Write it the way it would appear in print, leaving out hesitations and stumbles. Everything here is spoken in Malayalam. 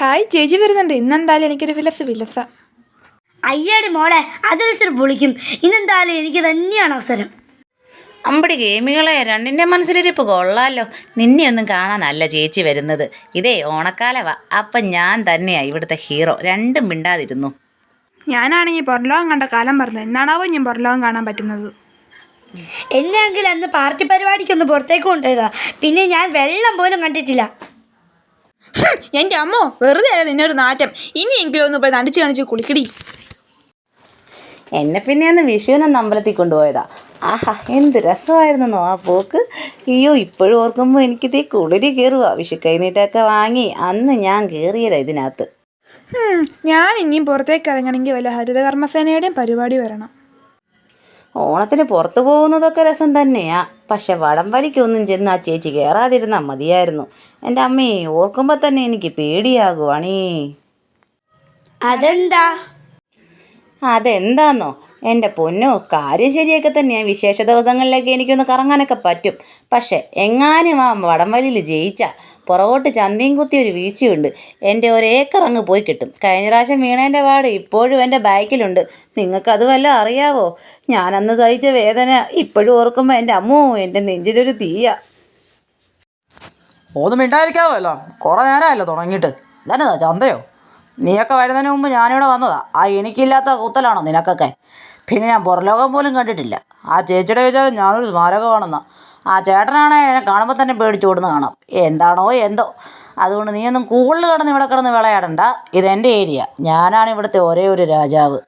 ഹായ് ചേച്ചി വരുന്നുണ്ട്. ഇന്നെന്തായാലും എനിക്കൊരു വിലസ. അയ്യാടി മോളെ, അത് വെച്ചിട്ട് പൊളിക്കും. ഇന്നെന്തായാലും എനിക്ക് തന്നെയാണ് അവസരം. അമ്പടി ഗെയിമുകളെ രണ്ടിൻ്റെ മനസ്സിലിരിപ്പ് കൊള്ളാമല്ലോ. നിന്നെയൊന്നും കാണാനല്ല ചേച്ചി വരുന്നത്. ഇതേ ഓണക്കാലവാ. അപ്പം ഞാൻ തന്നെയാ ഇവിടുത്തെ ഹീറോ. രണ്ടും മിണ്ടാതിരുന്നു. ഞാനാണെങ്കിൽ പുറലോകം കണ്ട കാലം പറഞ്ഞത്. എന്നാണാവോ ഞാൻ പുറലോകം കാണാൻ പറ്റുന്നത്. എന്നെങ്കിൽ അന്ന് പാർട്ടി പരിപാടിക്കൊന്ന് പുറത്തേക്ക് കൊണ്ടുപോയതാ. പിന്നെ ഞാൻ വെള്ളം പോലും കണ്ടിട്ടില്ല. എൻ്റെ അമ്മോ, വെറുതെ അല്ല നിന്നൊരു നാറ്റം. ഇനിയെങ്കിലും ഒന്ന് പോയി നടിച്ച് കാണിച്ച് കുളിക്കടി. എന്നെ പിന്നെ അന്ന് വിഷുവിനൊന്ന് അമ്പലത്തിൽ കൊണ്ടുപോയതാ. ആഹാ, എന്ത് രസമായിരുന്നോ ആ പോക്ക്. അയ്യോ, ഇപ്പോഴും ഓർക്കുമ്പോൾ എനിക്കിതേ കുളിരി കയറുക. വിഷു കൈനീട്ടമൊക്കെ വാങ്ങി അന്ന് ഞാൻ കയറിയതാ ഇതിനകത്ത്. ഞാൻ ഇനിയും പുറത്തേക്ക് ഇറങ്ങണമെങ്കിൽ വല്ല ഹരിതകർമ്മസേനയുടെയും പരിപാടി വരണം. ഓണത്തിന് പുറത്തു പോകുന്നതൊക്കെ രസം തന്നെയാ. പക്ഷെ വടംവലിക്കൊന്നും ചെന്ന് ആ ചേച്ചി കയറാതിരുന്നാൽ മതിയായിരുന്നു. എൻ്റെ അമ്മയെ ഓർക്കുമ്പോൾ തന്നെ എനിക്ക് പേടിയാകുവാണേ. അതെന്താന്നോ എൻ്റെ പൊന്നോ, കാര്യം ശരിയൊക്കെ തന്നെയാണ്. വിശേഷ ദിവസങ്ങളിലൊക്കെ എനിക്കൊന്ന് കറങ്ങാനൊക്കെ പറ്റും. പക്ഷെ എങ്ങാനും ആ വടംവലിയിൽ ജയിച്ചാൽ പുറകോട്ട് ചന്തയും കുത്തി ഒരു വീഴ്ചയുണ്ട്. എൻ്റെ ഒരേക്കർ അങ്ങ് പോയി കിട്ടും. കഴിഞ്ഞ പ്രാവശ്യം വീണേൻ്റെ പാട് ഇപ്പോഴും എൻ്റെ ബാക്കിലുണ്ട്. നിങ്ങൾക്കത് വല്ലതും അറിയാവോ? ഞാനന്ന് സഹിച്ച വേദന ഇപ്പോഴും ഓർക്കുമ്പോൾ എൻ്റെ അമ്മോ, എൻ്റെ നെഞ്ചിലൊരു തീയ. ഒന്നും മിണ്ടായിരിക്കാമല്ലോ. കുറേ നേരമല്ലോ തുടങ്ങിയിട്ട്. ഇതന്നെതാ ചന്തയോ? നീയൊക്കെ വരുന്നതിന് മുമ്പ് ഞാനിവിടെ വന്നതാ. ആ എനിക്കില്ലാത്ത കൂത്തലാണോ നിനക്കൊക്കെ? പിന്നെ ഞാൻ പുറലോകം പോലും കണ്ടിട്ടില്ല. ആ ചേച്ചിയുടെ വിചാരം ഞാനൊരു സ്മാരകമാണെന്നാ. ആ ചേട്ടനാണെ എന്നെ കാണുമ്പോൾ തന്നെ പേടിച്ചോടുന്ന കാണാം. എന്താണോ എന്തോ. അതുകൊണ്ട് നീയൊന്നും കൂടുതൽ ഇവിടെ കിടന്ന് വിളയാടണ്ട. ഇതെൻ്റെ ഏരിയ. ഞാനാണ് ഇവിടുത്തെ ഒരേ ഒരു രാജാവ്.